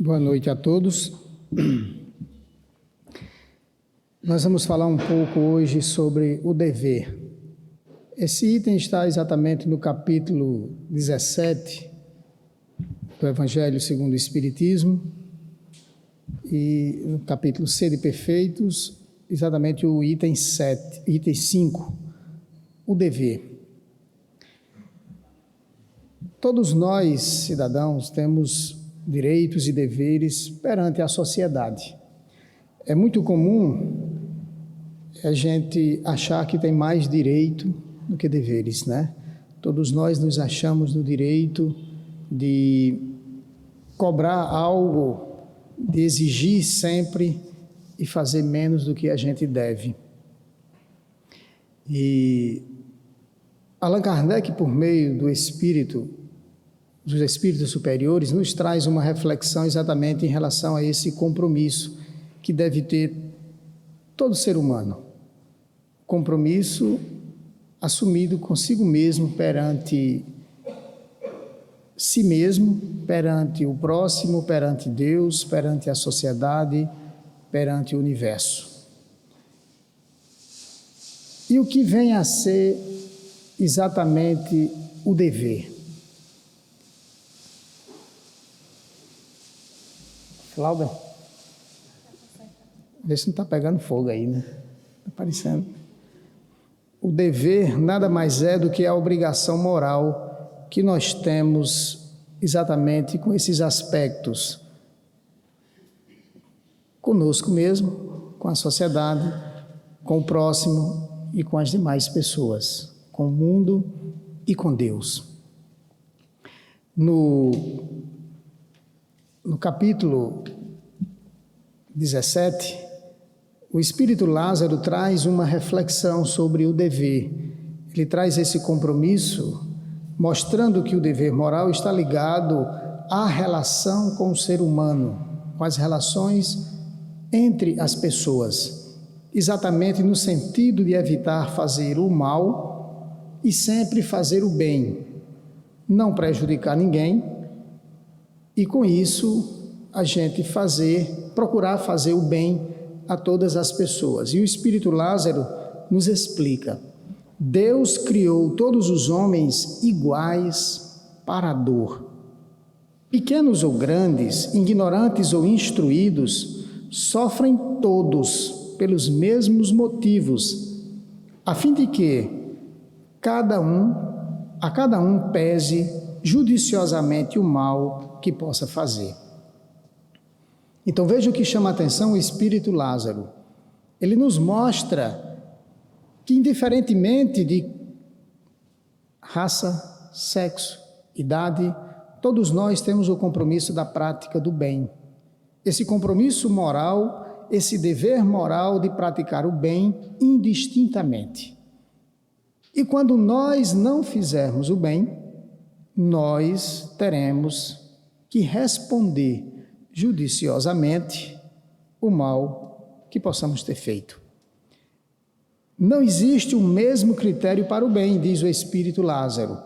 Boa noite a todos. Nós vamos falar um pouco hoje sobre o dever. Esse item está exatamente no capítulo 17 do Evangelho segundo o Espiritismo e no capítulo Sede Perfeitos, exatamente o item 5, o dever. Todos nós, cidadãos, temos direitos e deveres perante a sociedade. É muito comum a gente achar que tem mais direito do que deveres, né? Todos nós nos achamos no direito de cobrar algo, de exigir sempre e fazer menos do que a gente deve. E Allan Kardec, por meio dos espíritos superiores, nos traz uma reflexão exatamente em relação a esse compromisso que deve ter todo ser humano. Compromisso assumido consigo mesmo perante si mesmo, perante o próximo, perante Deus, perante a sociedade, perante o universo. E o que vem a ser exatamente o dever? Flauber, vê se não está pegando fogo aí, né? Está aparecendo. O dever nada mais é do que a obrigação moral que nós temos exatamente com esses aspectos. Conosco mesmo, com a sociedade, com o próximo e com as demais pessoas, com o mundo e com Deus. No capítulo 17, o Espírito Lázaro traz uma reflexão sobre o dever. Ele traz esse compromisso, mostrando que o dever moral está ligado à relação com o ser humano, com as relações entre as pessoas, exatamente no sentido de evitar fazer o mal e sempre fazer o bem, não prejudicar ninguém, e com isso a gente procurar fazer o bem a todas as pessoas. E o Espírito Lázaro nos explica: Deus criou todos os homens iguais para a dor. Pequenos ou grandes, ignorantes ou instruídos, sofrem todos pelos mesmos motivos, a fim de que a cada um pese judiciosamente o mal que possa fazer. Então veja o que chama a atenção o Espírito Lázaro. Ele nos mostra que, indiferentemente de raça, sexo, idade, todos nós temos o compromisso da prática do bem. Esse compromisso moral, esse dever moral de praticar o bem indistintamente. E quando nós não fizermos o bem, nós teremos que responder judiciosamente o mal que possamos ter feito. Não existe o mesmo critério para o bem, diz o Espírito Lázaro.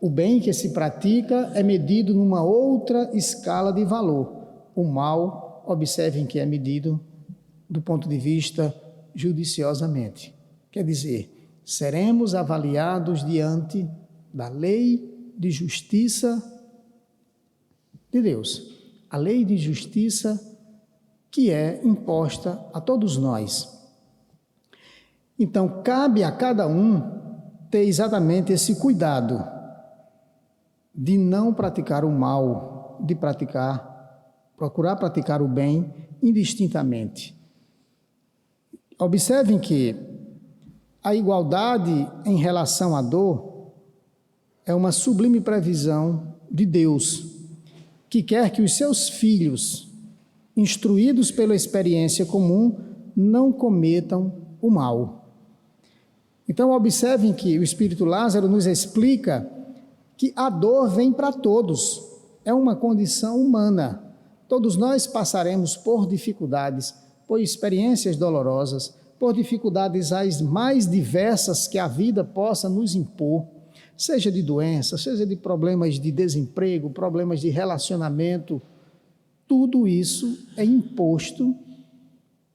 O bem que se pratica é medido numa outra escala de valor. O mal, observem que é medido do ponto de vista judiciosamente. Quer dizer, seremos avaliados diante da lei de justiça de Deus. A lei de justiça que é imposta a todos nós. Então, cabe a cada um ter exatamente esse cuidado de não praticar o mal, de procurar praticar o bem indistintamente. Observem que a igualdade em relação à dor é uma sublime previsão de Deus, que quer que os seus filhos, instruídos pela experiência comum, não cometam o mal. Então, observem que o Espírito Lázaro nos explica que a dor vem para todos, é uma condição humana. Todos nós passaremos por dificuldades, por experiências dolorosas, por dificuldades as mais diversas que a vida possa nos impor, seja de doença, seja de problemas de desemprego, problemas de relacionamento, tudo isso é imposto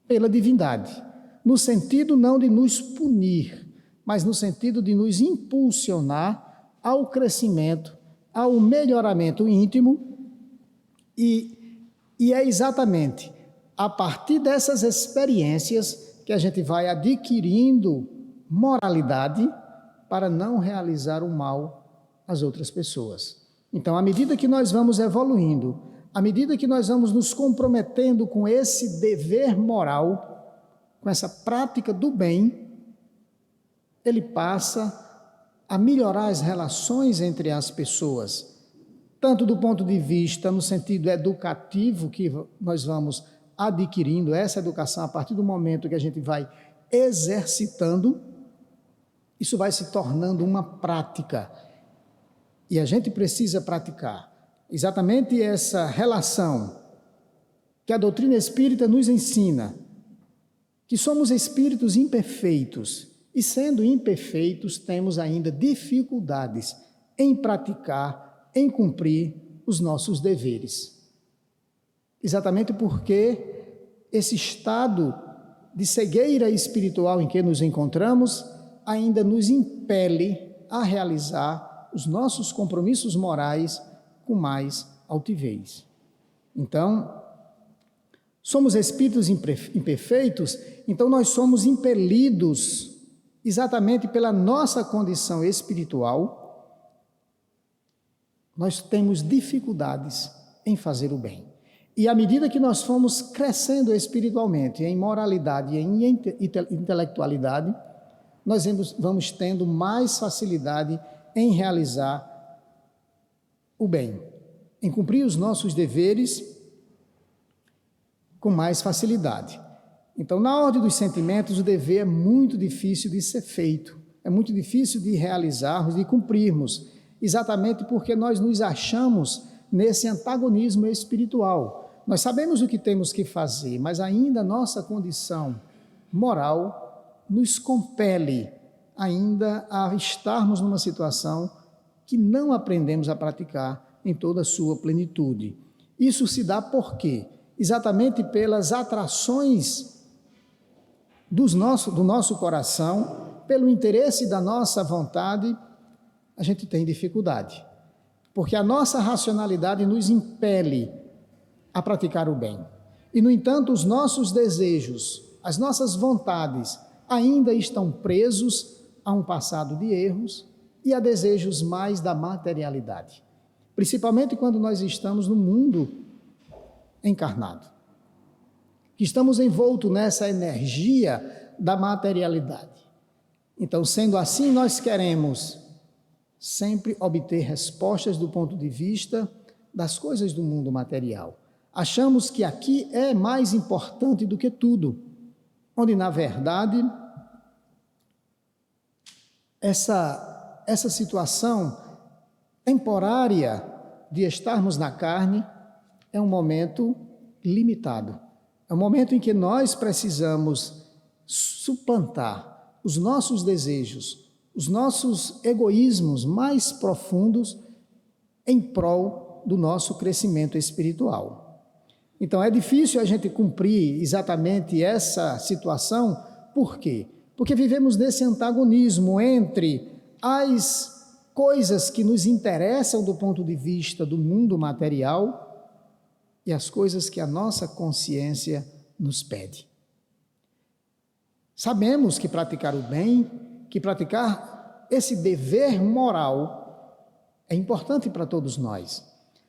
pela divindade, no sentido não de nos punir, mas no sentido de nos impulsionar ao crescimento, ao melhoramento íntimo, e é exatamente a partir dessas experiências que a gente vai adquirindo moralidade para não realizar o mal às outras pessoas. Então, à medida que nós vamos evoluindo, à medida que nós vamos nos comprometendo com esse dever moral, com essa prática do bem, ele passa a melhorar as relações entre as pessoas, tanto do ponto de vista no sentido educativo, que nós vamos adquirindo essa educação a partir do momento que a gente vai exercitando, isso vai se tornando uma prática. E a gente precisa praticar exatamente essa relação que a doutrina espírita nos ensina, que somos espíritos imperfeitos, e sendo imperfeitos, temos ainda dificuldades em praticar, em cumprir os nossos deveres. Exatamente porque esse estado de cegueira espiritual em que nos encontramos ainda nos impele a realizar os nossos compromissos morais com mais altivez. Então, somos espíritos imperfeitos, então nós somos impelidos exatamente pela nossa condição espiritual, nós temos dificuldades em fazer o bem. E à medida que nós fomos crescendo espiritualmente, em moralidade e em intelectualidade, nós vamos tendo mais facilidade em realizar o bem, em cumprir os nossos deveres com mais facilidade. Então, na ordem dos sentimentos, o dever é muito difícil de ser feito, é muito difícil de realizarmos, de cumprirmos, exatamente porque nós nos achamos nesse antagonismo espiritual. Nós sabemos o que temos que fazer, mas ainda a nossa condição moral nos compele ainda a estarmos numa situação que não aprendemos a praticar em toda a sua plenitude. Isso se dá por quê? Exatamente pelas atrações do nosso coração, pelo interesse da nossa vontade, a gente tem dificuldade. Porque a nossa racionalidade nos impele a praticar o bem. E, no entanto, os nossos desejos, as nossas vontades ainda estão presos a um passado de erros e a desejos mais da materialidade. Principalmente quando nós estamos no mundo encarnado, que estamos envoltos nessa energia da materialidade. Então, sendo assim, nós queremos sempre obter respostas do ponto de vista das coisas do mundo material. Achamos que aqui é mais importante do que tudo, onde, na verdade, essa situação temporária de estarmos na carne é um momento limitado. É um momento em que nós precisamos suplantar os nossos desejos, os nossos egoísmos mais profundos em prol do nosso crescimento espiritual. Então, é difícil a gente cumprir exatamente essa situação. Por quê? Porque vivemos nesse antagonismo entre as coisas que nos interessam do ponto de vista do mundo material e as coisas que a nossa consciência nos pede. Sabemos que praticar o bem, que praticar esse dever moral é importante para todos nós,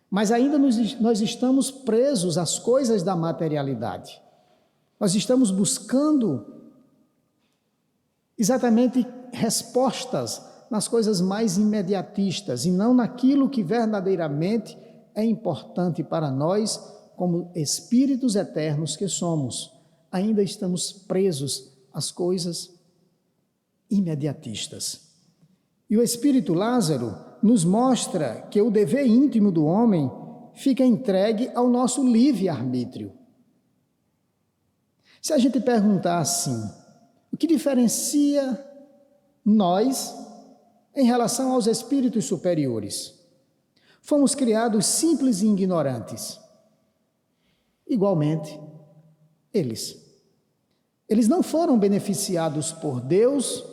mas ainda nós estamos presos às coisas da materialidade. Nós estamos buscando exatamente respostas nas coisas mais imediatistas e não naquilo que verdadeiramente é importante para nós, como espíritos eternos que somos. Ainda estamos presos às coisas imediatistas. E o Espírito Lázaro nos mostra que o dever íntimo do homem fica entregue ao nosso livre-arbítrio. Se a gente perguntar assim, o que diferencia nós em relação aos espíritos superiores? Fomos criados simples e ignorantes. igualmente eles. Eles não foram beneficiados por Deus,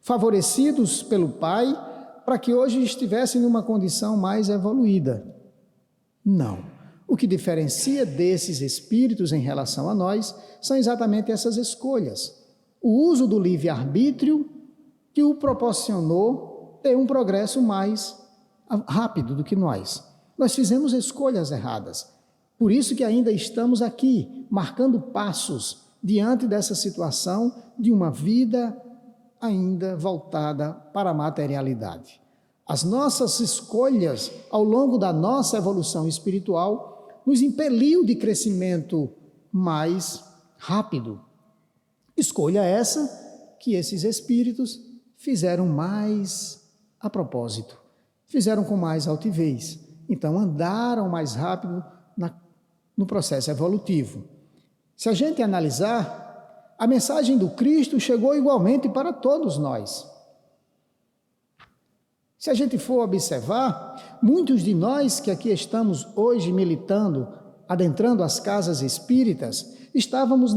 favorecidos pelo Pai, para que hoje estivessem numa condição mais evoluída. Não. O que diferencia desses espíritos em relação a nós são exatamente essas escolhas. O uso do livre-arbítrio que o proporcionou ter um progresso mais rápido do que nós. Nós fizemos escolhas erradas. Por isso que ainda estamos aqui, marcando passos diante dessa situação de uma vida ainda voltada para a materialidade. As nossas escolhas ao longo da nossa evolução espiritual nos impeliu de crescimento mais rápido. Escolha essa que esses espíritos fizeram mais a propósito, fizeram com mais altivez, então andaram mais rápido no processo evolutivo. Se a gente analisar, a mensagem do Cristo chegou igualmente para todos nós. Se a gente for observar, muitos de nós que aqui estamos hoje militando, adentrando as casas espíritas, estávamos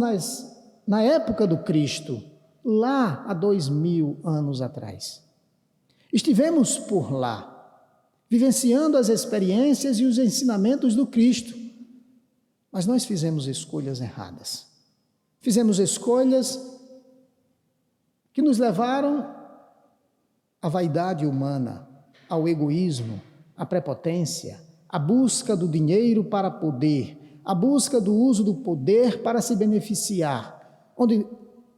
na época do Cristo, lá há 2000 anos atrás. Estivemos por lá, vivenciando as experiências e os ensinamentos do Cristo, mas nós fizemos escolhas erradas. Fizemos escolhas que nos levaram à vaidade humana, ao egoísmo, à prepotência, à busca do dinheiro para poder, à busca do uso do poder para se beneficiar, onde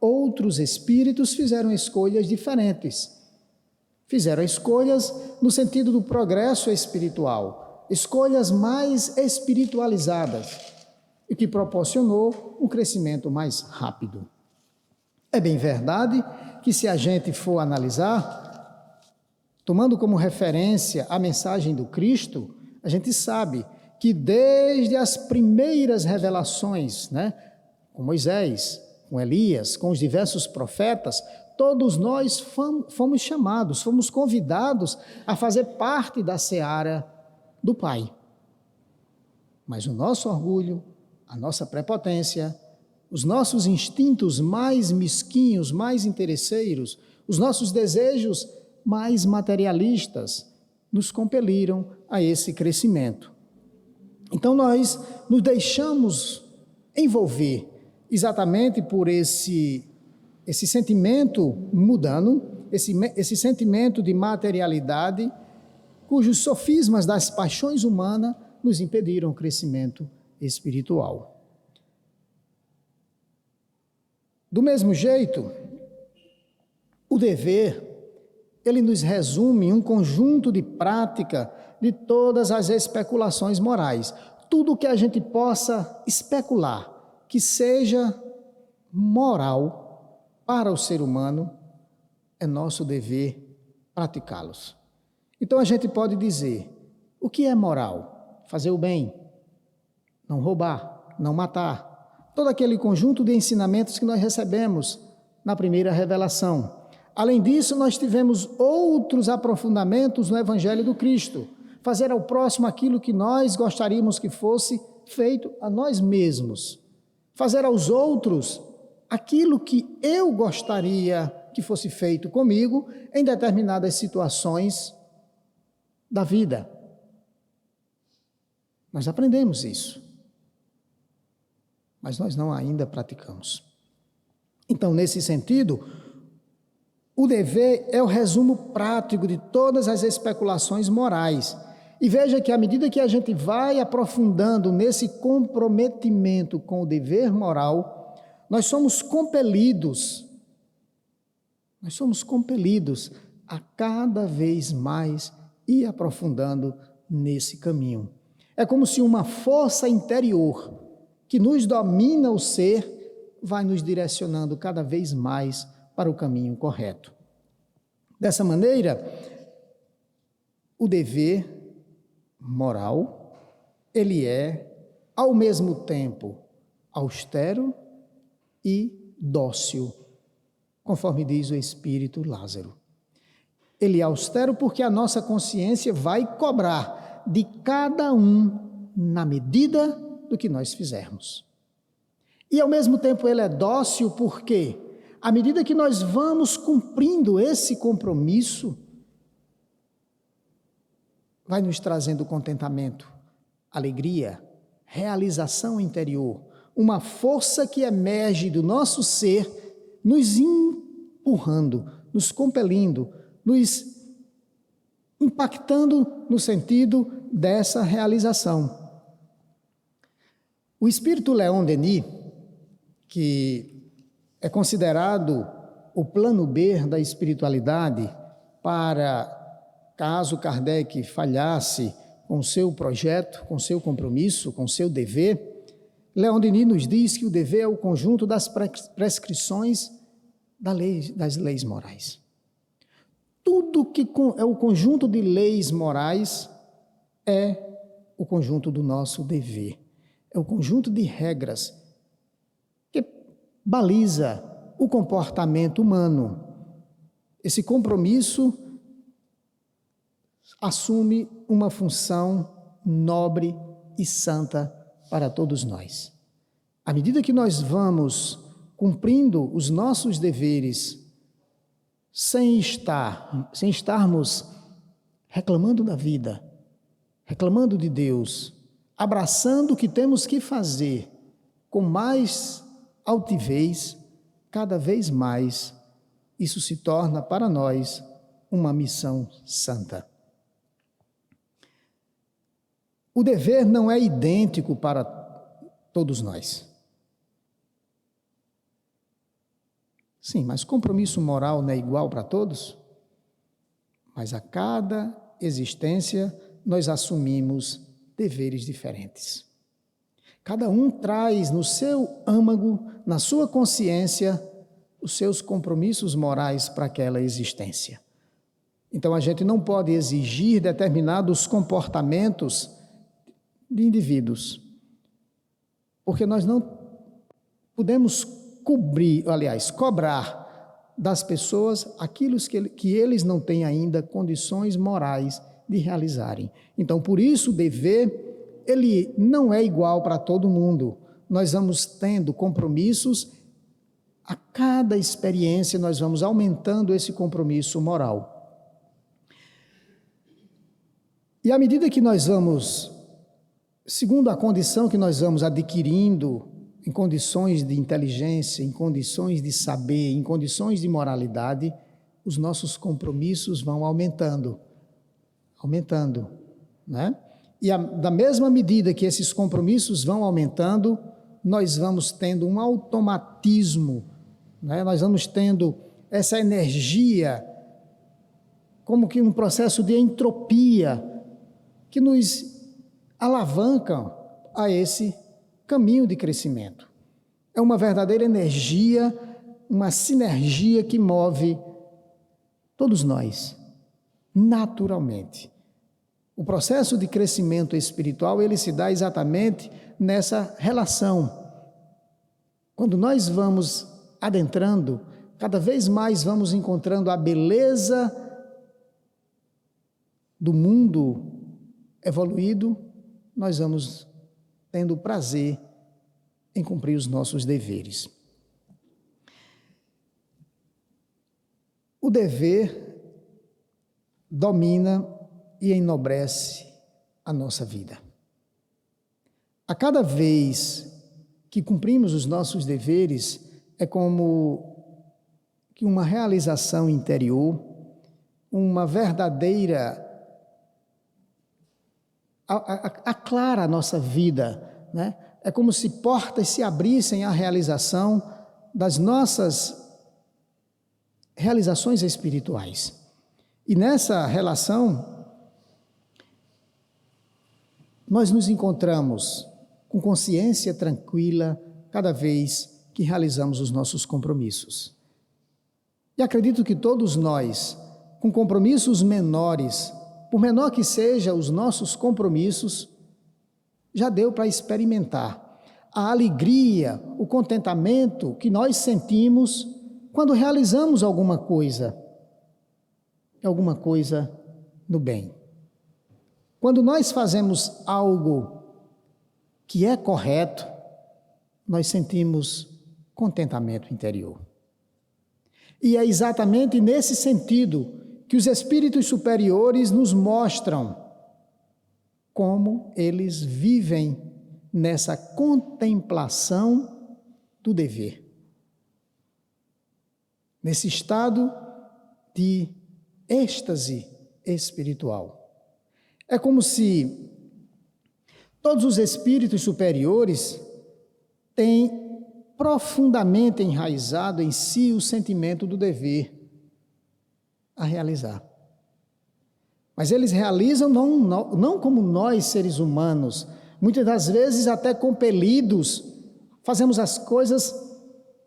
outros espíritos fizeram escolhas diferentes. Fizeram escolhas no sentido do progresso espiritual, escolhas mais espiritualizadas, o que proporcionou um crescimento mais rápido. É bem verdade que, se a gente for analisar, tomando como referência a mensagem do Cristo, a gente sabe que desde as primeiras revelações, com Moisés, com Elias, com os diversos profetas, todos nós fomos chamados, fomos convidados a fazer parte da seara do Pai. Mas o nosso orgulho, a nossa prepotência, os nossos instintos mais mesquinhos, mais interesseiros, os nossos desejos mais materialistas, nos compeliram a esse crescimento. Então nós nos deixamos envolver exatamente por esse sentimento mundano, esse sentimento de materialidade, cujos sofismas das paixões humanas nos impediram o crescimento espiritual. Do mesmo jeito, o dever, ele nos resume um conjunto de prática de todas as especulações morais. Tudo que a gente possa especular, que seja moral para o ser humano, é nosso dever praticá-los. Então a gente pode dizer, o que é moral? Fazer o bem, não roubar, não matar. Todo aquele conjunto de ensinamentos que nós recebemos na primeira revelação. Além disso, nós tivemos outros aprofundamentos no Evangelho do Cristo. Fazer ao próximo aquilo que nós gostaríamos que fosse feito a nós mesmos. Fazer aos outros aquilo que eu gostaria que fosse feito comigo em determinadas situações da vida. Nós aprendemos isso, mas nós não ainda praticamos. Então, nesse sentido, o dever é o resumo prático de todas as especulações morais. E veja que à medida que a gente vai aprofundando nesse comprometimento com o dever moral, nós somos compelidos a cada vez mais ir aprofundando nesse caminho. É como se uma força interior que nos domina o ser vai nos direcionando cada vez mais para o caminho correto. Dessa maneira, o dever moral, ele é, ao mesmo tempo, austero e dócil, conforme diz o Espírito Lázaro. Ele é austero porque a nossa consciência vai cobrar de cada um, na medida do que nós fizermos. E ao mesmo tempo ele é dócil porque, à medida que nós vamos cumprindo esse compromisso, vai nos trazendo contentamento, alegria, realização interior, uma força que emerge do nosso ser, nos empurrando, nos compelindo, nos impactando no sentido dessa realização. O espírito Leon Denis, que é considerado o plano B da espiritualidade para caso Kardec falhasse com seu projeto, com seu compromisso, com seu dever, Leon Denis nos diz que o dever é o conjunto das prescrições das leis morais. Tudo que é o conjunto de leis morais é o conjunto do nosso dever. É o conjunto de regras que baliza o comportamento humano. Esse compromisso assume uma função nobre e santa para todos nós. À medida que nós vamos cumprindo os nossos deveres, sem estarmos reclamando da vida, reclamando de Deus, abraçando o que temos que fazer com mais altivez, cada vez mais isso se torna para nós uma missão santa. O dever não é idêntico para todos nós. Sim, mas compromisso moral não é igual para todos? Mas a cada existência nós assumimos deveres diferentes. Cada um traz no seu âmago, na sua consciência, os seus compromissos morais para aquela existência. Então a gente não pode exigir determinados comportamentos de indivíduos, porque nós não podemos cobrar das pessoas aquilo que eles não têm ainda condições morais de realizarem. Então, por isso, o dever, ele não é igual para todo mundo. Nós vamos tendo compromissos, a cada experiência nós vamos aumentando esse compromisso moral. E à medida que nós vamos, segundo a condição que nós vamos adquirindo, em condições de inteligência, em condições de saber, em condições de moralidade, os nossos compromissos vão aumentando, né? E da mesma medida que esses compromissos vão aumentando, nós vamos tendo um automatismo, né? Nós vamos tendo essa energia, como que um processo de entropia, que nos alavancam a esse caminho de crescimento. É uma verdadeira energia, uma sinergia que move todos nós, naturalmente. O processo de crescimento espiritual, ele se dá exatamente nessa relação. Quando nós vamos adentrando, cada vez mais vamos encontrando a beleza do mundo evoluído, nós vamos tendo prazer em cumprir os nossos deveres. O dever domina e enobrece a nossa vida. A cada vez que cumprimos os nossos deveres, é como que uma realização interior, uma verdadeira aclara a nossa vida, né? É como se portas se abrissem à realização das nossas realizações espirituais. E nessa relação, nós nos encontramos com consciência tranquila cada vez que realizamos os nossos compromissos. E acredito que todos nós, com compromissos menores, por menor que sejam os nossos compromissos, já deu para experimentar a alegria, o contentamento que nós sentimos quando realizamos alguma coisa no bem. Quando nós fazemos algo que é correto, nós sentimos contentamento interior. E é exatamente nesse sentido que os espíritos superiores nos mostram como eles vivem nessa contemplação do dever. Nesse estado de êxtase espiritual. É como se todos os espíritos superiores têm profundamente enraizado em si o sentimento do dever a realizar. Mas eles realizam não como nós, seres humanos, muitas das vezes até compelidos, fazemos as coisas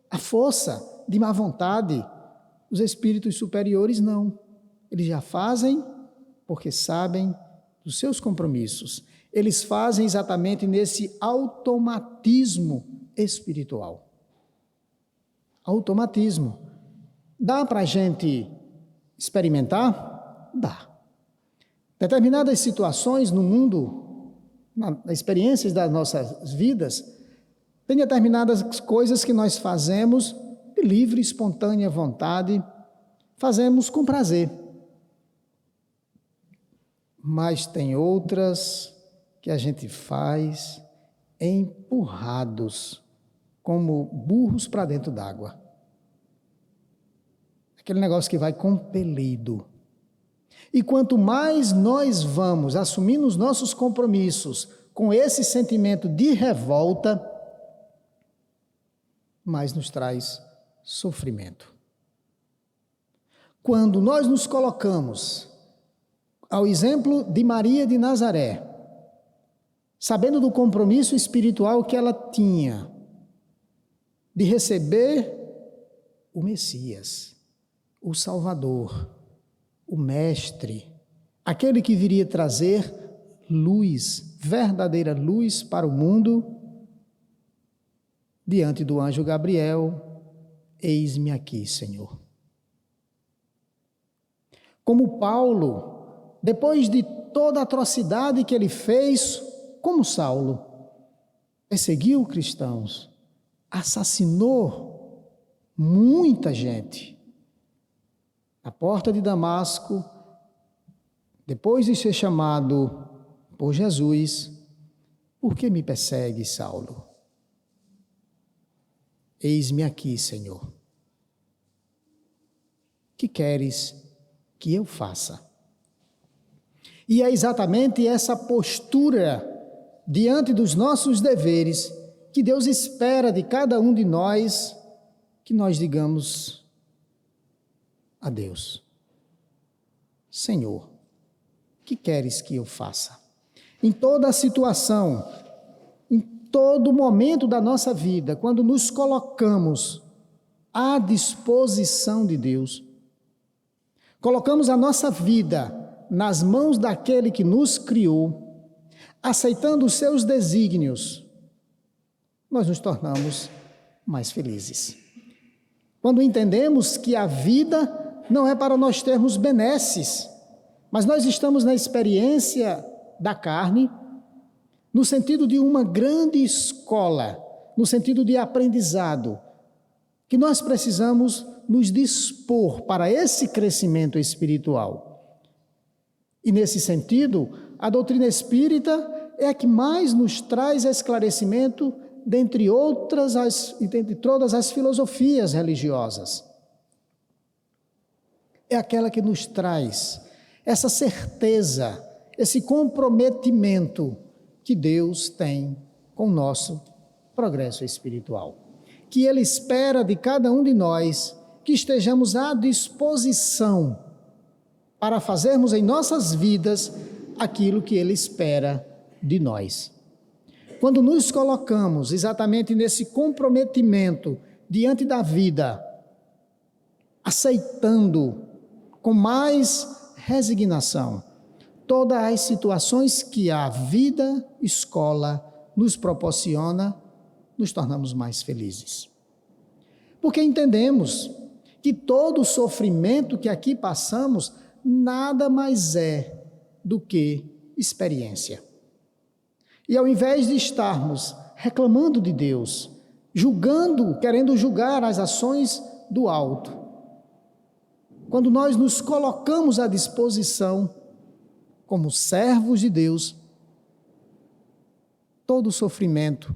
à força, de má vontade. Os espíritos superiores não. Eles já fazem porque sabem dos seus compromissos. Eles fazem exatamente nesse automatismo espiritual. Automatismo. Dá para a gente experimentar? Dá. Determinadas situações no mundo, nas experiências das nossas vidas, tem determinadas coisas que nós fazemos de livre, espontânea vontade, fazemos com prazer. Mas tem outras que a gente faz empurrados, como burros para dentro d'água. Aquele negócio que vai compelido. E quanto mais nós vamos assumindo os nossos compromissos com esse sentimento de revolta, mais nos traz sofrimento. Quando nós nos colocamos ao exemplo de Maria de Nazaré, sabendo do compromisso espiritual que ela tinha de receber o Messias, o Salvador, o Mestre, aquele que viria trazer luz, verdadeira luz para o mundo, diante do anjo Gabriel, eis-me aqui, Senhor. Como Paulo, depois de toda a atrocidade que ele fez, como Saulo, perseguiu cristãos, assassinou muita gente. Na porta de Damasco, depois de ser chamado por Jesus, por que me persegue, Saulo? Eis-me aqui, Senhor. Que queres que eu faça? E é exatamente essa postura diante dos nossos deveres que Deus espera de cada um de nós, que nós digamos a Deus: Senhor, que queres que eu faça? Em toda a situação, em todo momento da nossa vida, quando nos colocamos à disposição de Deus, colocamos a nossa vida nas mãos daquele que nos criou, aceitando os seus desígnios, nós nos tornamos mais felizes. Quando entendemos que a vida não é para nós termos benesses, mas nós estamos na experiência da carne, no sentido de uma grande escola, no sentido de aprendizado, que nós precisamos nos dispor para esse crescimento espiritual. E nesse sentido, a doutrina espírita é a que mais nos traz esclarecimento dentre todas as filosofias religiosas. É aquela que nos traz essa certeza, esse comprometimento que Deus tem com o nosso progresso espiritual. Que Ele espera de cada um de nós que estejamos à disposição para fazermos em nossas vidas aquilo que Ele espera de nós. Quando nos colocamos exatamente nesse comprometimento diante da vida, aceitando com mais resignação todas as situações que a vida, escola, nos proporciona, nos tornamos mais felizes. Porque entendemos que todo o sofrimento que aqui passamos nada mais é do que experiência. E ao invés de estarmos reclamando de Deus, julgando, querendo julgar as ações do alto, quando nós nos colocamos à disposição como servos de Deus, todo sofrimento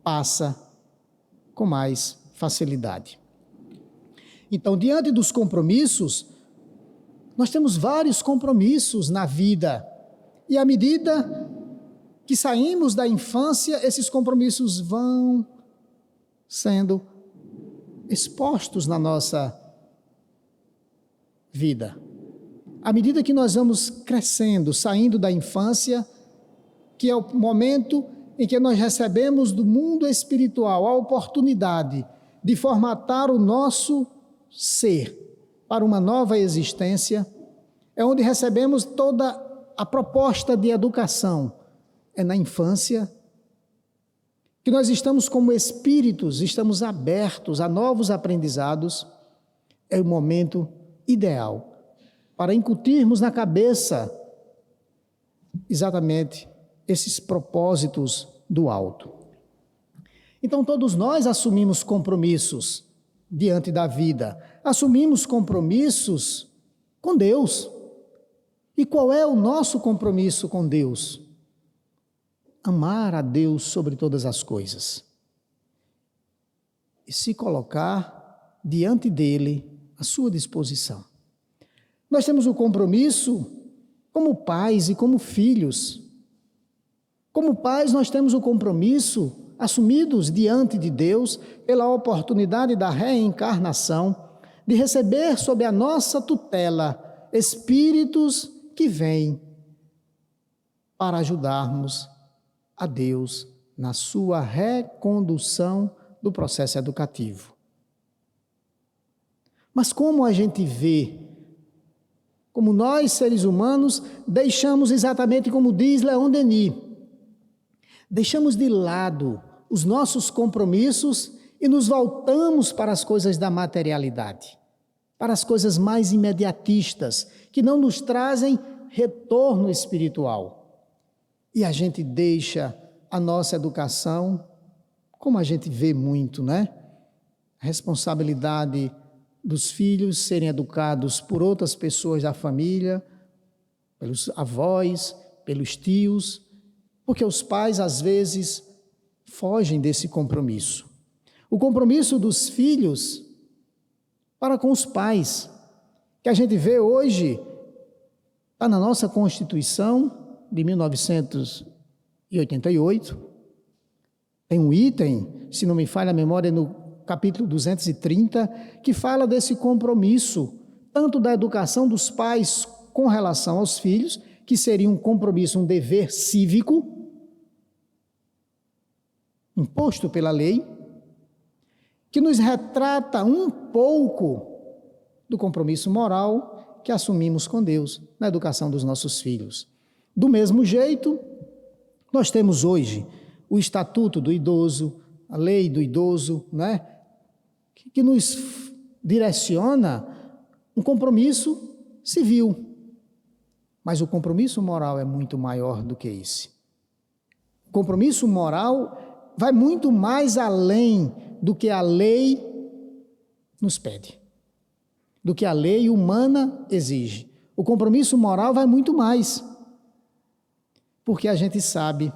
passa com mais facilidade. Então, diante dos compromissos, nós temos vários compromissos na vida. E à medida que saímos da infância, esses compromissos vão sendo expostos na nossa vida. À medida que nós vamos crescendo, saindo da infância, que é o momento em que nós recebemos do mundo espiritual a oportunidade de formatar o nosso ser para uma nova existência, é onde recebemos toda a proposta de educação. É na infância que nós estamos como espíritos, estamos abertos a novos aprendizados. É o momento ideal para incutirmos na cabeça exatamente esses propósitos do alto. Então, todos nós assumimos compromissos diante da vida, assumimos compromissos com Deus. E qual é o nosso compromisso com Deus? Amar a Deus sobre todas as coisas e se colocar diante dele à sua disposição. Nós temos o compromisso como pais e como filhos. Como pais, nós temos o compromisso assumidos diante de Deus pela oportunidade da reencarnação, de receber sob a nossa tutela espíritos que vêm para ajudarmos a Deus na sua recondução do processo educativo. Mas como a gente vê, como nós, seres humanos, deixamos exatamente como diz Leon Denis, deixamos de lado os nossos compromissos e nos voltamos para as coisas da materialidade, para as coisas mais imediatistas, que não nos trazem retorno espiritual. E a gente deixa a nossa educação, como a gente vê muito, né? A responsabilidade dos filhos serem educados por outras pessoas da família, pelos avós, pelos tios, porque os pais, às vezes, fogem desse compromisso. O compromisso dos filhos para com os pais, que a gente vê hoje, está na nossa Constituição de 1988, tem um item, se não me falha a memória, no capítulo 230, que fala desse compromisso, tanto da educação dos pais com relação aos filhos, que seria um compromisso, um dever cívico, imposto pela lei, que nos retrata um pouco do compromisso moral que assumimos com Deus na educação dos nossos filhos. Do mesmo jeito, nós temos hoje o Estatuto do Idoso, a Lei do Idoso, né, que nos direciona um compromisso civil. Mas o compromisso moral é muito maior do que esse. O compromisso moral vai muito mais além do que a lei nos pede, do que a lei humana exige. O compromisso moral vai muito mais, porque a gente sabe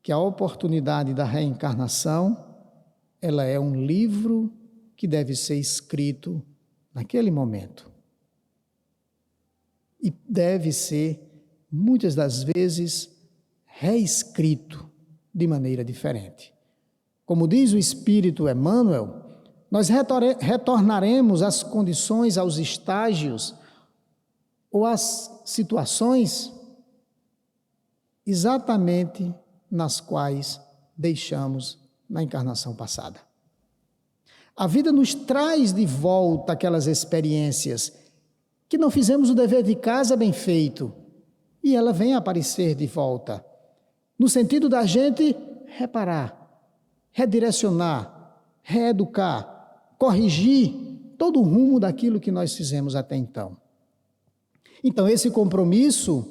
que a oportunidade da reencarnação, ela é um livro que deve ser escrito naquele momento. E deve ser, muitas das vezes, reescrito de maneira diferente. Como diz o Espírito Emmanuel, nós retornaremos às condições, aos estágios ou às situações exatamente nas quais deixamos na encarnação passada. A vida nos traz de volta aquelas experiências que não fizemos o dever de casa bem feito, e ela vem aparecer de volta, no sentido da gente reparar, redirecionar, reeducar, corrigir todo o rumo daquilo que nós fizemos até então. Então, esse compromisso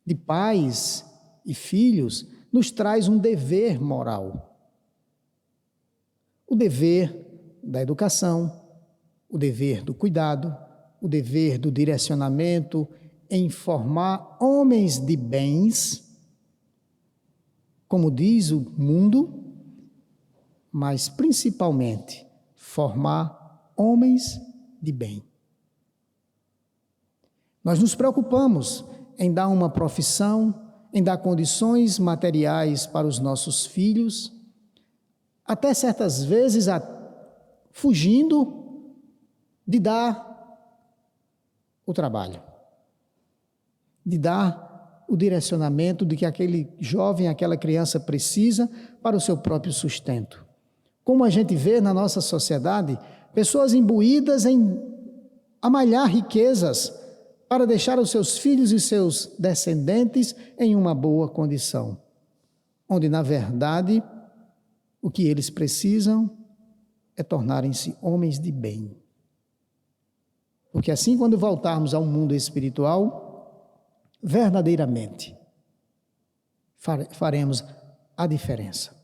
de pais e filhos nos traz um dever moral. O dever da educação, o dever do cuidado, o dever do direcionamento em formar homens de bens, como diz o mundo, mas principalmente formar homens de bem. Nós nos preocupamos em dar uma profissão, em dar condições materiais para os nossos filhos, até certas vezes fugindo de dar o trabalho, de dar o direcionamento de que aquele jovem, aquela criança precisa para o seu próprio sustento. Como a gente vê na nossa sociedade, pessoas imbuídas em amalhar riquezas para deixar os seus filhos e seus descendentes em uma boa condição, onde, na verdade, o que eles precisam é tornarem-se homens de bem. Porque assim, quando voltarmos ao mundo espiritual, verdadeiramente faremos a diferença.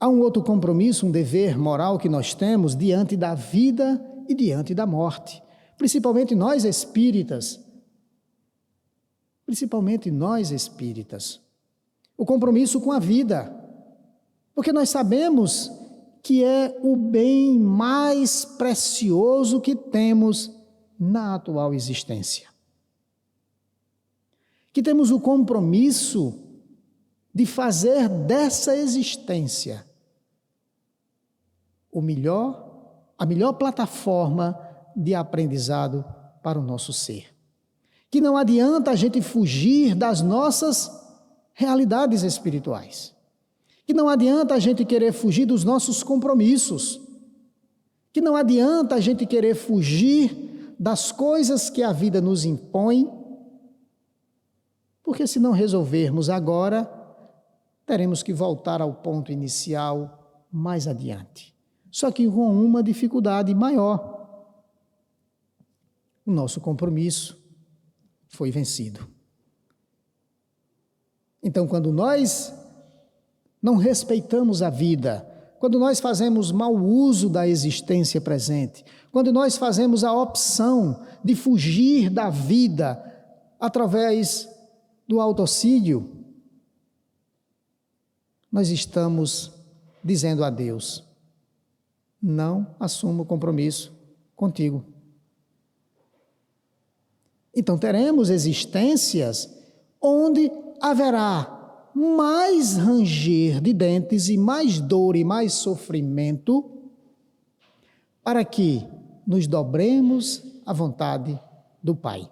Há um outro compromisso, um dever moral que nós temos diante da vida e diante da morte. Principalmente nós espíritas. O compromisso com a vida. Porque nós sabemos que é o bem mais precioso que temos na atual existência. Que temos o compromisso de fazer dessa existência a melhor plataforma de aprendizado para o nosso ser. Que não adianta a gente fugir das nossas realidades espirituais. Que não adianta a gente querer fugir dos nossos compromissos. Que não adianta a gente querer fugir das coisas que a vida nos impõe, porque se não resolvermos agora, teremos que voltar ao ponto inicial mais adiante. Só que com uma dificuldade maior. O nosso compromisso foi vencido. Então, quando nós não respeitamos a vida, quando nós fazemos mau uso da existência presente, quando nós fazemos a opção de fugir da vida através do autocídio, nós estamos dizendo a Deus: não assumo compromisso contigo. Então teremos existências onde haverá mais ranger de dentes e mais dor e mais sofrimento para que nos dobremos à vontade do Pai.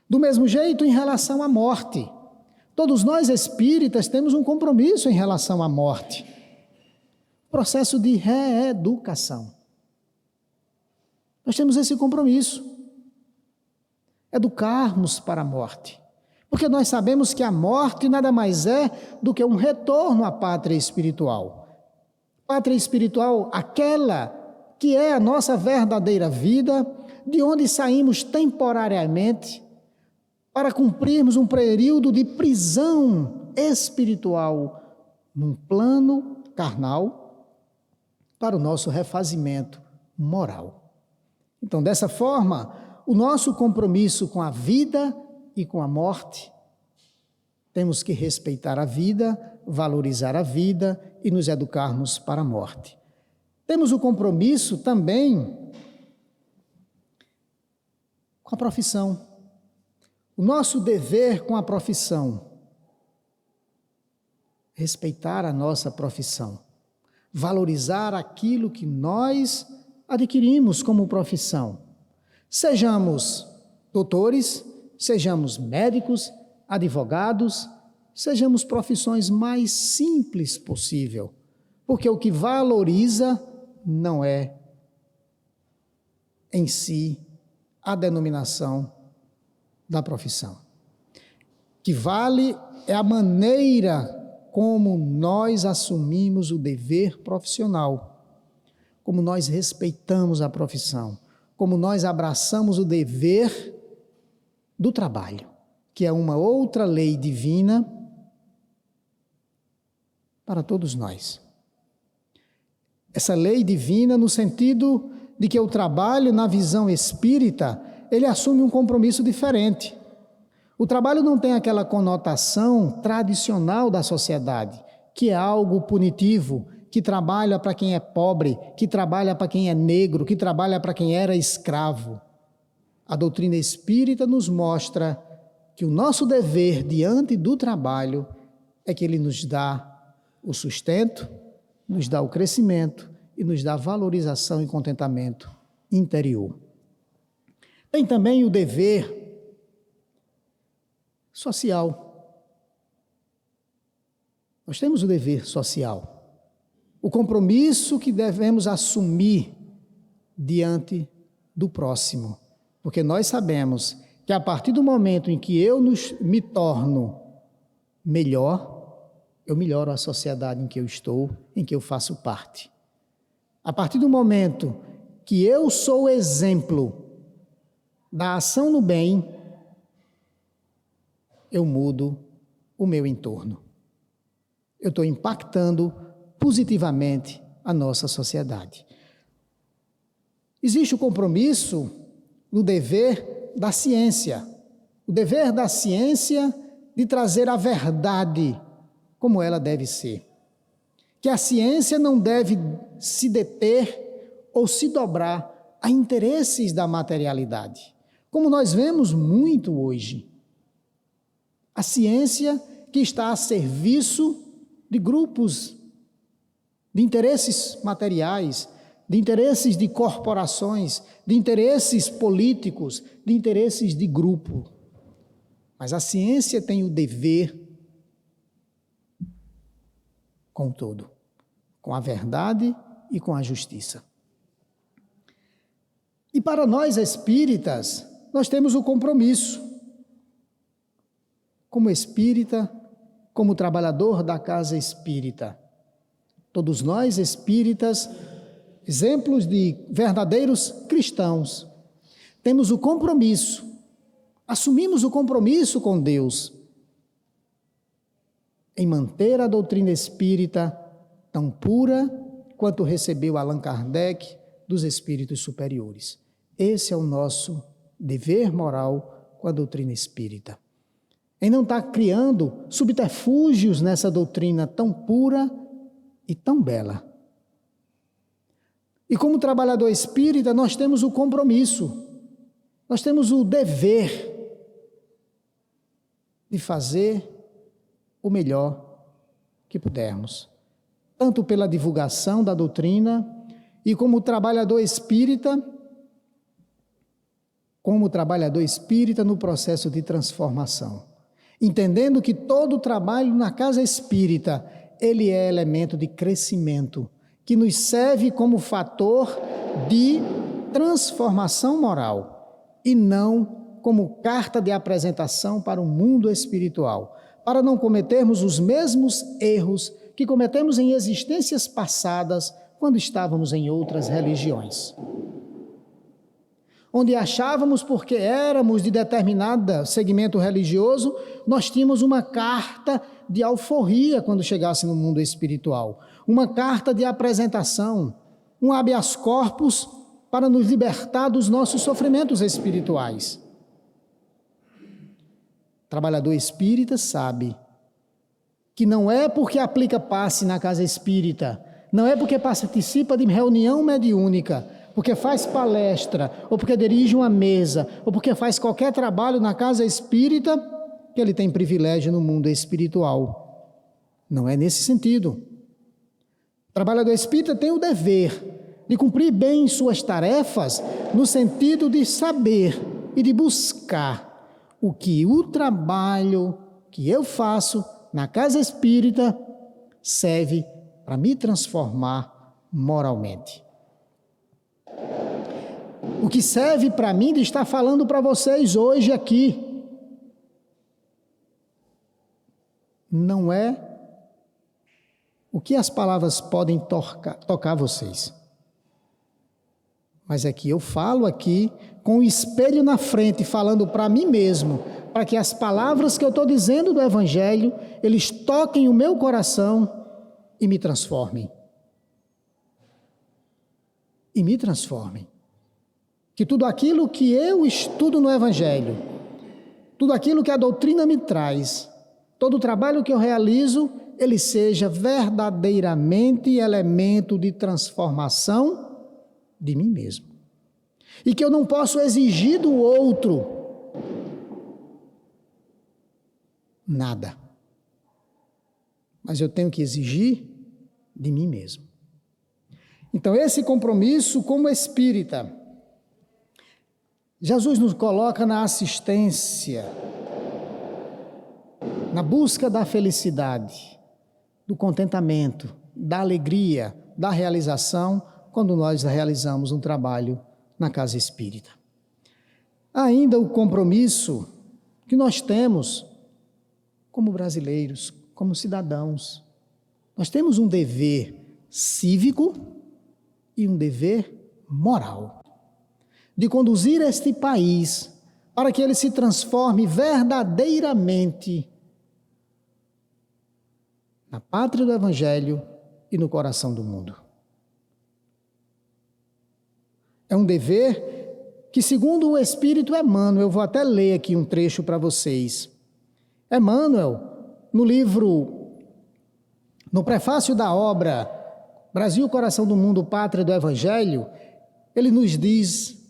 Do mesmo jeito, em relação à morte, todos nós espíritas temos um compromisso em relação à morte. Processo de reeducação. Nós temos esse compromisso. Educarmos para a morte. Porque nós sabemos que a morte nada mais é do que um retorno à pátria espiritual. Pátria espiritual, aquela que é a nossa verdadeira vida, de onde saímos temporariamente para cumprirmos um período de prisão espiritual num plano carnal para o nosso refazimento moral. Então, dessa forma, o nosso compromisso com a vida e com a morte, temos que respeitar a vida, valorizar a vida e nos educarmos para a morte. Temos o compromisso também com a profissão. O nosso dever com a profissão. Respeitar a nossa profissão. Valorizar aquilo que nós adquirimos como profissão. Sejamos doutores, sejamos médicos, advogados, sejamos profissões mais simples possível, porque o que valoriza não é em si a denominação da profissão. O que vale é a maneira como nós assumimos o dever profissional, como nós respeitamos a profissão, como nós abraçamos o dever do trabalho. que é uma outra lei divina para todos nós. Essa lei divina no sentido de que o trabalho na visão espírita, ele assume um compromisso diferente. O trabalho não tem aquela conotação tradicional da sociedade, que é algo punitivo, que trabalha para quem é pobre, que trabalha para quem é negro, que trabalha para quem era escravo. A doutrina espírita nos mostra que o nosso dever diante do trabalho é que ele nos dá o sustento, nos dá o crescimento e nos dá valorização e contentamento interior. Tem também o dever social. Nós temos o dever social, o compromisso que devemos assumir diante do próximo, porque nós sabemos que a partir do momento em que eu me torno melhor, eu melhoro a sociedade em que eu estou, em que eu faço parte. A partir do momento que eu sou exemplo da ação no bem, eu mudo o meu entorno. Eu estou impactando positivamente a nossa sociedade. Existe o compromisso no dever da ciência. O dever da ciência de trazer a verdade como ela deve ser. Que a ciência não deve se deter ou se dobrar a interesses da materialidade, como nós vemos muito hoje. A ciência que está a serviço de grupos de interesses materiais, de interesses de corporações, de interesses políticos, de interesses de grupo. Mas a ciência tem o dever com todo, com a verdade e com a justiça. E para nós espíritas, nós temos o compromisso, como espírita, como trabalhador da casa espírita. Todos nós espíritas, exemplos de verdadeiros cristãos, temos o compromisso, assumimos o compromisso com Deus, em manter a doutrina espírita tão pura quanto recebeu Allan Kardec dos espíritos superiores. Esse é o nosso dever moral com a doutrina espírita. Em não estar criando subterfúgios nessa doutrina tão pura e tão bela. E como trabalhador espírita, nós temos o compromisso, nós temos o dever de fazer o melhor que pudermos, tanto pela divulgação da doutrina e como trabalhador espírita no processo de transformação, entendendo que todo o trabalho na casa espírita, ele é elemento de crescimento, que nos serve como fator de transformação moral e não como carta de apresentação para o mundo espiritual, para não cometermos os mesmos erros que cometemos em existências passadas quando estávamos em outras religiões. Onde achávamos, porque éramos de determinado segmento religioso, nós tínhamos uma carta de alforria quando chegasse no mundo espiritual, uma carta de apresentação, um habeas corpus para nos libertar dos nossos sofrimentos espirituais. Trabalhador espírita sabe que não é porque aplica passe na casa espírita, não é porque participa de reunião mediúnica, porque faz palestra, ou porque dirige uma mesa, ou porque faz qualquer trabalho na casa espírita, que ele tem privilégio no mundo espiritual. Não é nesse sentido. O trabalhador espírita tem o dever de cumprir bem suas tarefas, no sentido de saber e de buscar o que o trabalho que eu faço na casa espírita serve para me transformar moralmente. O que serve para mim de estar falando para vocês hoje aqui não é o que as palavras podem tocar vocês, mas é que eu falo aqui com o espelho na frente, falando para mim mesmo, para que as palavras que eu estou dizendo do Evangelho, eles toquem o meu coração e me transformem. E me transformem. Que tudo aquilo que eu estudo no Evangelho, tudo aquilo que a doutrina me traz, todo o trabalho que eu realizo, ele seja verdadeiramente elemento de transformação de mim mesmo. E que eu não posso exigir do outro nada. Mas eu tenho que exigir de mim mesmo. Então, esse compromisso como espírita, Jesus nos coloca na assistência, na busca da felicidade, do contentamento, da alegria, da realização, quando nós realizamos um trabalho na casa espírita. Ainda o compromisso que nós temos como brasileiros, como cidadãos. Nós temos um dever cívico e um dever moral de conduzir este país para que ele se transforme verdadeiramente na pátria do Evangelho e no coração do mundo. É um dever que, segundo o Espírito Emmanuel, eu vou até ler aqui um trecho para vocês. Emmanuel, no prefácio da obra Brasil, Coração do Mundo, Pátria do Evangelho, ele nos diz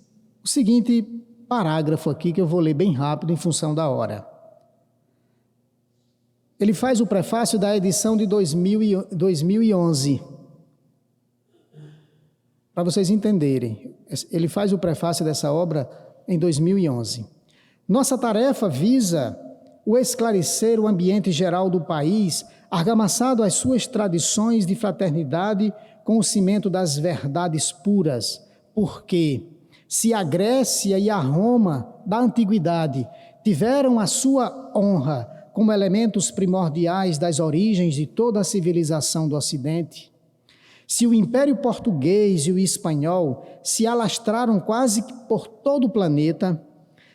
o seguinte parágrafo aqui, que eu vou ler bem rápido em função da hora. Ele faz o prefácio da edição de 2011. Para vocês entenderem, ele faz o prefácio dessa obra em 2011. Nossa tarefa visa o esclarecer o ambiente geral do país, argamassado às suas tradições de fraternidade com o cimento das verdades puras, porque se a Grécia e a Roma da antiguidade tiveram a sua honra como elementos primordiais das origens de toda a civilização do Ocidente, se o Império Português e o Espanhol se alastraram quase que por todo o planeta,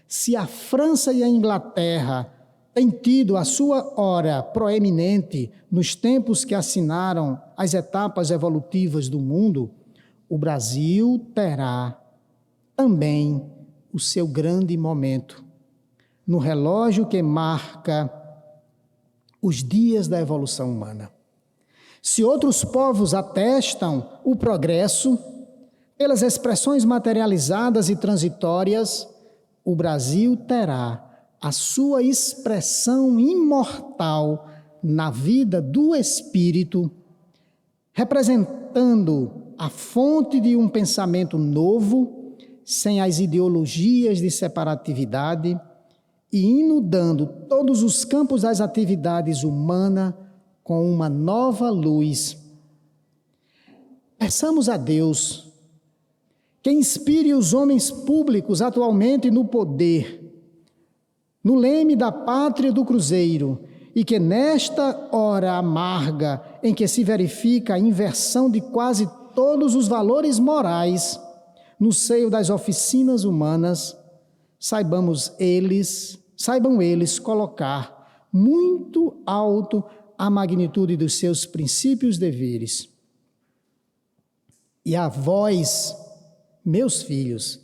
se a França e a Inglaterra têm tido a sua hora proeminente nos tempos que assinaram as etapas evolutivas do mundo, o Brasil terá também o seu grande momento no relógio que marca os dias da evolução humana. Se outros povos atestam o progresso pelas expressões materializadas e transitórias, o Brasil terá a sua expressão imortal na vida do espírito, representando a fonte de um pensamento novo, sem as ideologias de separatividade, e inundando todos os campos das atividades humanas com uma nova luz. Peçamos a Deus que inspire os homens públicos atualmente no poder, no leme da pátria do cruzeiro, e que nesta hora amarga em que se verifica a inversão de quase todos os valores morais no seio das oficinas humanas, saibam eles colocar muito alto a magnitude dos seus princípios e deveres. E a vós, meus filhos,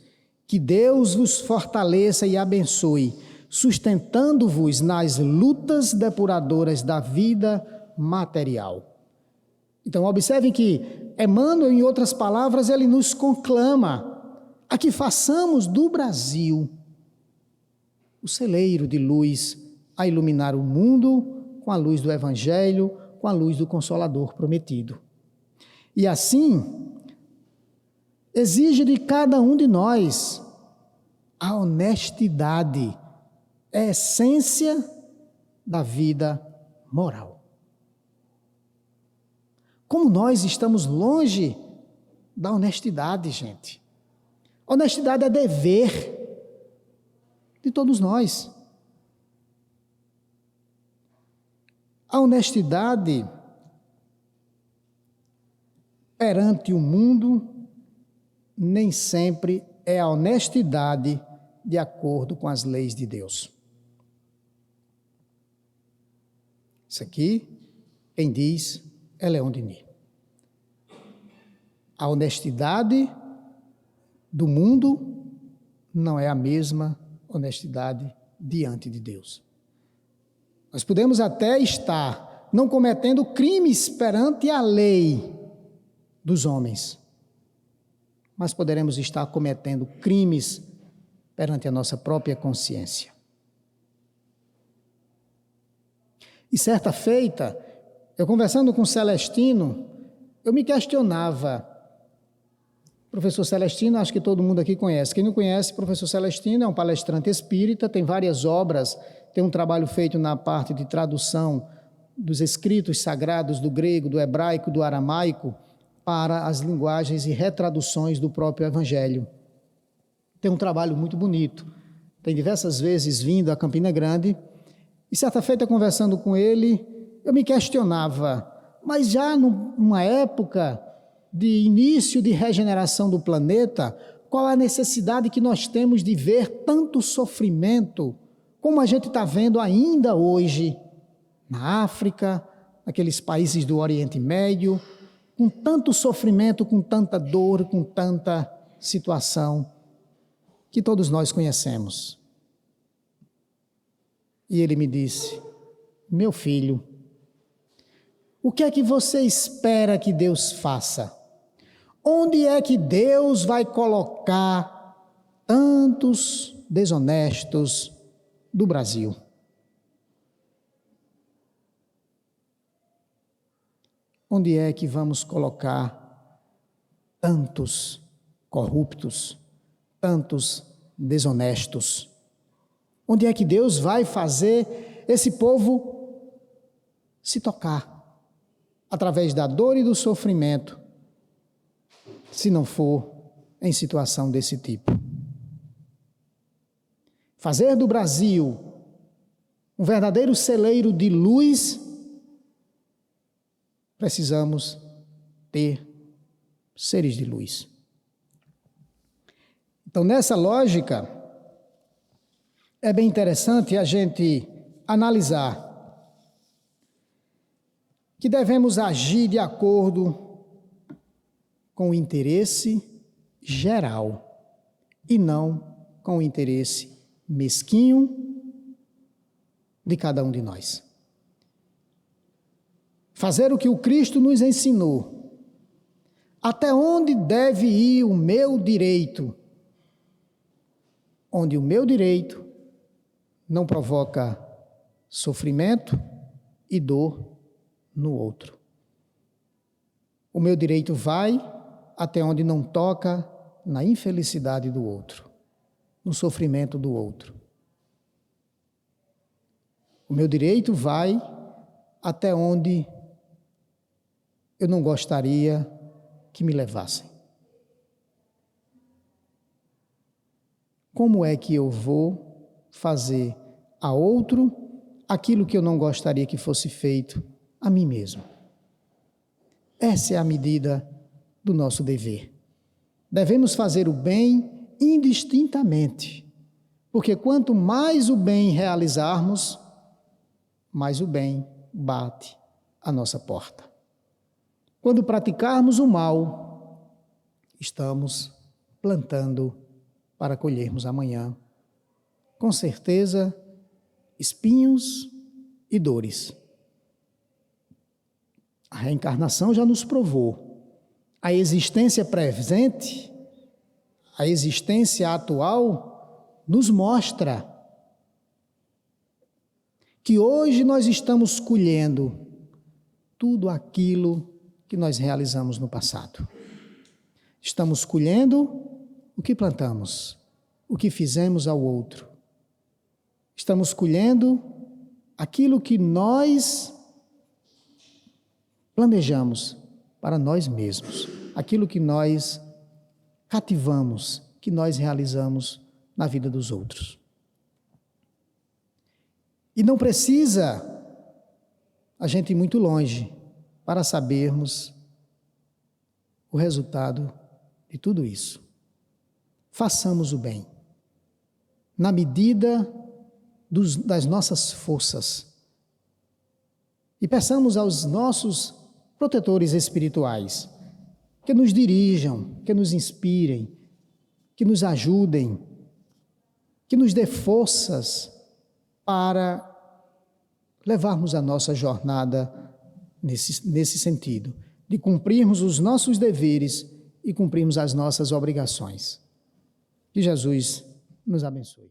que Deus vos fortaleça e abençoe, sustentando-vos nas lutas depuradoras da vida material. Então, observem que Emmanuel, em outras palavras, ele nos conclama a que façamos do Brasil o celeiro de luz a iluminar o mundo com a luz do Evangelho, com a luz do Consolador prometido. E assim, exige de cada um de nós a honestidade, a essência da vida moral. Como nós estamos longe da honestidade, gente. Honestidade é dever de todos nós. A honestidade perante o mundo nem sempre é a honestidade de acordo com as leis de Deus. Isso aqui, quem diz é Leon Denis. A honestidade do mundo não é a mesma honestidade diante de Deus. Nós podemos até estar não cometendo crimes perante a lei dos homens, mas poderemos estar cometendo crimes perante a nossa própria consciência. E certa feita, eu conversando com Celestino, eu me questionava. Professor Celestino, acho que todo mundo aqui conhece. Quem não conhece, professor Celestino é um palestrante espírita, tem várias obras, tem um trabalho feito na parte de tradução dos escritos sagrados do grego, do hebraico, do aramaico, para as linguagens e retraduções do próprio Evangelho. Tem um trabalho muito bonito. Tem diversas vezes vindo a Campina Grande, e certa feita, conversando com ele, eu me questionava, mas já numa época de início de regeneração do planeta, qual a necessidade que nós temos de ver tanto sofrimento, como a gente está vendo ainda hoje, na África, naqueles países do Oriente Médio, com tanto sofrimento, com tanta dor, com tanta situação que todos nós conhecemos. E ele me disse, meu filho, o que é que você espera que Deus faça? Onde é que Deus vai colocar tantos desonestos do Brasil? Onde é que vamos colocar tantos corruptos, tantos desonestos? Onde é que Deus vai fazer esse povo se tocar através da dor e do sofrimento, se não for em situação desse tipo? Fazer do Brasil um verdadeiro celeiro de luz, precisamos ter seres de luz. Então, nessa lógica, é bem interessante a gente analisar que devemos agir de acordo com o interesse geral e não com o interesse mesquinho de cada um de nós. Fazer o que o Cristo nos ensinou. Até onde deve ir o meu direito? Onde o meu direito não provoca sofrimento e dor no outro. O meu direito vai até onde não toca na infelicidade do outro, no sofrimento do outro. O meu direito vai até onde eu não gostaria que me levassem. Como é que eu vou fazer a outro aquilo que eu não gostaria que fosse feito a mim mesmo? Essa é a medida do nosso dever. Devemos fazer o bem indistintamente, porque quanto mais o bem realizarmos, mais o bem bate à nossa porta. Quando praticarmos o mal, estamos plantando para colhermos amanhã, com certeza, espinhos e dores. A reencarnação já nos provou. A existência presente, a existência atual, nos mostra que hoje nós estamos colhendo tudo aquilo que nós realizamos no passado. Estamos colhendo o que plantamos, o que fizemos ao outro. Estamos colhendo aquilo que nós planejamos para nós mesmos, aquilo que nós cativamos, que nós realizamos na vida dos outros. E não precisa a gente ir muito longe para sabermos o resultado de tudo isso. Façamos o bem, na medida das nossas forças. E peçamos aos nossos protetores espirituais que nos dirijam, que nos inspirem, que nos ajudem, que nos dê forças para levarmos a nossa jornada nesse sentido, de cumprirmos os nossos deveres e cumprirmos as nossas obrigações. Que Jesus nos abençoe.